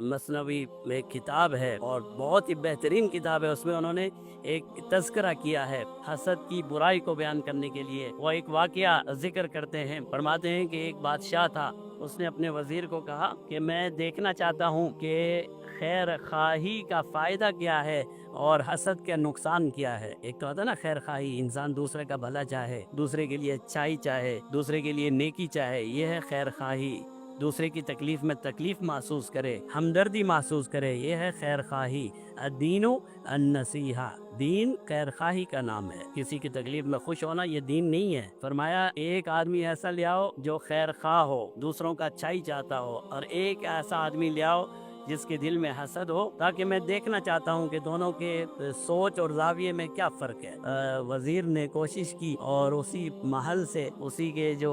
مثنوی میں کتاب ہے اور بہت ہی بہترین کتاب ہے، اس میں انہوں نے ایک تذکرہ کیا ہے حسد کی برائی کو بیان کرنے کے لیے۔ وہ ایک واقعہ ذکر کرتے ہیں، فرماتے ہیں کہ ایک بادشاہ تھا، اس نے اپنے وزیر کو کہا کہ میں دیکھنا چاہتا ہوں کہ خیر خواہی کا فائدہ کیا ہے اور حسد کا نقصان کیا ہے۔ ایک تو ہوتا ہے نا خیر خواہی، انسان دوسرے کا بھلا چاہے، دوسرے کے لیے اچھائی چاہے، دوسرے کے لیے نیکی چاہے، یہ ہے خیر خواہی۔ دوسرے کی تکلیف میں تکلیف محسوس کرے، ہمدردی محسوس کرے، یہ ہے خیر خواہی۔ الدین النصیحہ، دین خیر خواہی کا نام ہے۔ کسی کی تکلیف میں خوش ہونا یہ دین نہیں ہے۔ فرمایا ایک آدمی ایسا لے آؤ جو خیر خواہ ہو، دوسروں کا اچھائی چاہتا ہو، اور ایک ایسا آدمی لے آؤ جس کے دل میں حسد ہو، تاکہ میں دیکھنا چاہتا ہوں کہ دونوں کے سوچ اور زاویے میں کیا فرق ہے۔ وزیر نے کوشش کی اور اسی محل سے اسی کے جو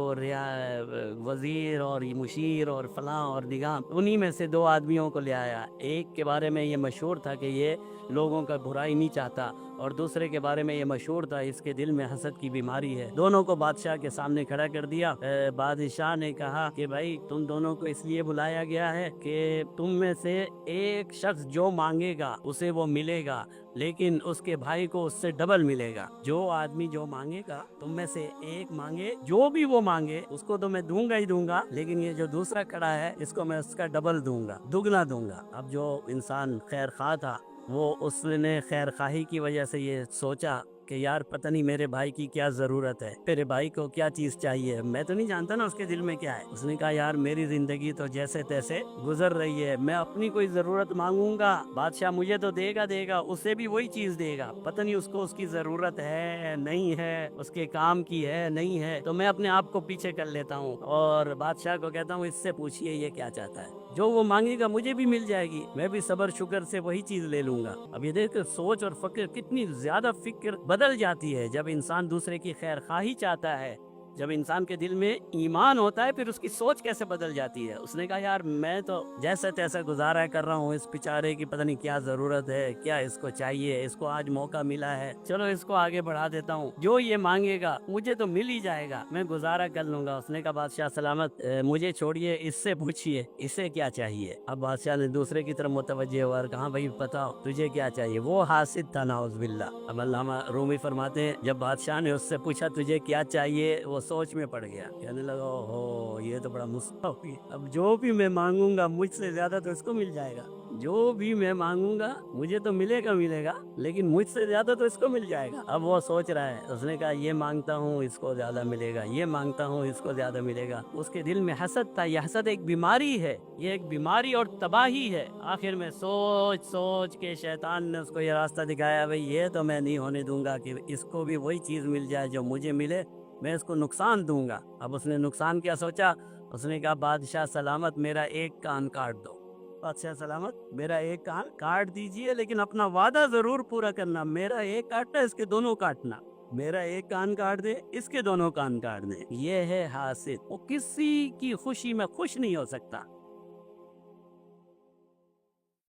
وزیر اور مشیر اور فلاں اور نگام، انہی میں سے دو آدمیوں کو لے آیا۔ ایک کے بارے میں یہ مشہور تھا کہ یہ لوگوں کا برائی نہیں چاہتا، اور دوسرے کے بارے میں یہ مشہور تھا اس کے دل میں حسد کی بیماری ہے۔ دونوں کو بادشاہ کے سامنے کھڑا کر دیا۔ بادشاہ نے کہا کہ بھائی تم دونوں کو اس لیے بلایا گیا ہے کہ تم میں سے ایک شخص جو مانگے گا اسے وہ ملے گا، لیکن اس کے بھائی کو اس سے ڈبل ملے گا۔ جو آدمی جو مانگے گا، تم میں سے ایک مانگے، جو بھی وہ مانگے اس کو تو میں دوں گا ہی دوں گا، لیکن یہ جو دوسرا کھڑا ہے اس کو میں اس کا ڈبل دوں گا، دگنا دوں گا۔ اب جو انسان خیر خواہ تھا، وہ اس نے خیر خواہی کی وجہ سے یہ سوچا کہ یار پتہ نہیں میرے بھائی کی کیا ضرورت ہے، میرے بھائی کو کیا چیز چاہیے، میں تو نہیں جانتا نا اس کے دل میں کیا ہے۔ اس نے کہا یار میری زندگی تو جیسے تیسے گزر رہی ہے، میں اپنی کوئی ضرورت مانگوں گا، بادشاہ مجھے تو دے گا، اسے بھی وہی چیز دے گا، پتہ نہیں اس کو اس کی ضرورت ہے نہیں ہے، اس کے کام کی ہے نہیں ہے، تو میں اپنے آپ کو پیچھے کر لیتا ہوں اور بادشاہ کو کہتا ہوں اس سے پوچھئے یہ کیا چاہتا ہے، جو وہ مانگے گا مجھے بھی مل جائے گی، میں بھی صبر شکر سے وہی چیز لے لوں گا۔ اب یہ دیکھ سوچ اور فکر کتنی زیادہ فکر بدل جاتی ہے جب انسان دوسرے کی خیر خواہی چاہتا ہے، جب انسان کے دل میں ایمان ہوتا ہے پھر اس کی سوچ کیسے بدل جاتی ہے۔ اس نے کہا یار میں تو جیسا تیسا گزارا کر رہا ہوں، اس بیچارے کی پتہ نہیں کیا ضرورت ہے، کیا اس کو چاہیے، اس کو آج موقع ملا ہے، چلو اس کو آگے بڑھا دیتا ہوں، جو یہ مانگے گا مجھے تو مل ہی جائے گا، میں گزارا کر لوں گا۔ اس نے کہا بادشاہ سلامت، مجھے چھوڑیے، اس سے پوچھیے اسے کیا چاہیے۔ اب بادشاہ نے دوسرے کی طرف متوجہ ہوا اور کہا بھائی بتاؤ تجھے کیا چاہیے۔ وہ حاسد تھا نعوذ باللہ۔ اب علامہ رومی فرماتے ہیں جب بادشاہ نے اس سے پوچھا تجھے کیا چاہیے، وہ سوچ میں پڑ گیا، کہنے لگا اوہو یہ تو بڑا مسئلہ ہو گیا، اب جو بھی میں مانگوں گا مجھ سے زیادہ تو اس کو مل جائے گا، جو بھی میں مانگوں گا مجھے تو ملے گا، لیکن مجھ سے زیادہ تو اس کو مل جائے گا۔ اب وہ سوچ رہا ہے، اس نے کہا یہ مانگتا ہوں اس کو زیادہ ملے گا، یہ مانگتا ہوں اس کو زیادہ ملے گا۔ اس کے دل میں حسد تھا، یہ حسد ایک بیماری ہے، یہ ایک بیماری اور تباہی ہے۔ آخر میں سوچ کے شیطان نے اس کو یہ راستہ دکھایا، بھئی یہ تو میں نہیں ہونے دوں گا کہ اس کو بھی وہی چیز مل جائے جو مجھے ملے، میں اس کو نقصان دوں گا۔ اب اس نے نقصان کیا سوچا، اس نے کہا بادشاہ سلامت میرا ایک کان کاٹ دو، بادشاہ سلامت میرا ایک کان کاٹ دیجئے، لیکن اپنا وعدہ ضرور پورا کرنا، میرا ایک کاٹنا اس کے دونوں کاٹنا، میرا ایک کان کاٹ دے اس کے دونوں کان کاٹ دیں۔ یہ ہے حاسد، وہ کسی کی خوشی میں خوش نہیں ہو سکتا۔